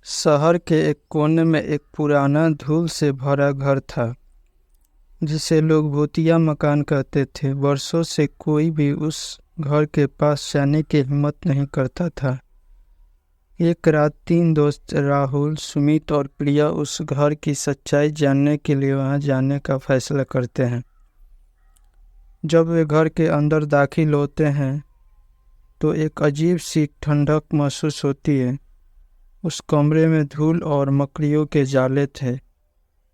शहर के एक कोने में एक पुराना धूल से भरा घर था जिसे लोग भूतिया मकान कहते थे। वर्षों से कोई भी उस घर के पास जाने की हिम्मत नहीं करता था। एक रात 3 दोस्त राहुल, सुमित और प्रिया उस घर की सच्चाई जानने के लिए वहां जाने का फैसला करते हैं। जब वे घर के अंदर दाखिल होते हैं तो एक अजीब सी ठंडक महसूस होती है। उस कमरे में धूल और मकड़ियों के जाले थे,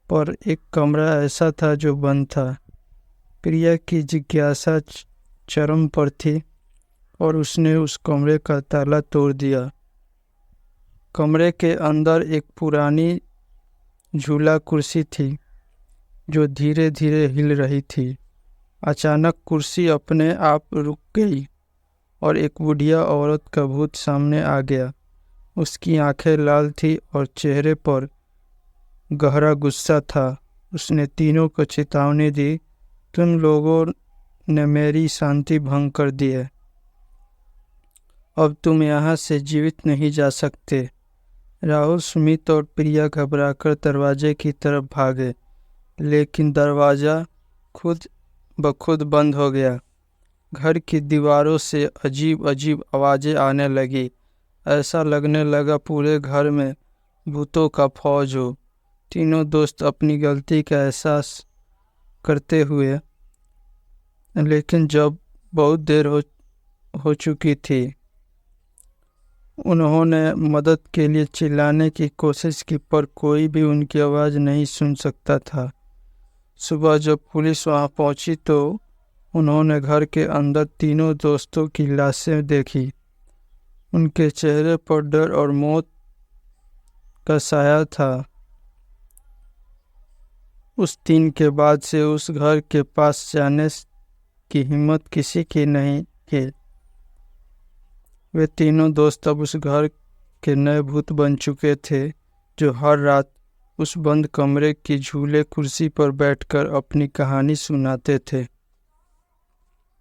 पर एक कमरा ऐसा था जो बंद था। प्रिया की जिज्ञासा चरम पर थी और उसने उस कमरे का ताला तोड़ दिया। कमरे के अंदर एक पुरानी झूला कुर्सी थी जो धीरे धीरे हिल रही थी। अचानक कुर्सी अपने आप रुक गई और एक बुढ़िया औरत का भूत सामने आ गया। उसकी आंखें लाल थी और चेहरे पर गहरा गुस्सा था। उसने तीनों को चेतावनी दी, तुम लोगों ने मेरी शांति भंग कर दी है, अब तुम यहाँ से जीवित नहीं जा सकते। राहुल, सुमित और प्रिया घबराकर दरवाजे की तरफ भागे, लेकिन दरवाज़ा खुद ब खुद बंद हो गया। घर की दीवारों से अजीब अजीब आवाज़ें आने लगी। ऐसा लगने लगा पूरे घर में भूतों का फौज हो। तीनों दोस्त अपनी गलती का एहसास करते हुए, लेकिन जब बहुत देर हो चुकी थी, उन्होंने मदद के लिए चिल्लाने की कोशिश की, पर कोई भी उनकी आवाज़ नहीं सुन सकता था। सुबह जब पुलिस वहां पहुंची तो उन्होंने घर के अंदर तीनों दोस्तों की लाशें देखी। उनके चेहरे पर डर और मौत का साया था। उस दिन के बाद से उस घर के पास जाने की हिम्मत किसी की नहीं की। वे तीनों दोस्त अब उस घर के नए भूत बन चुके थे, जो हर रात उस बंद कमरे की झूले कुर्सी पर बैठकर अपनी कहानी सुनाते थे।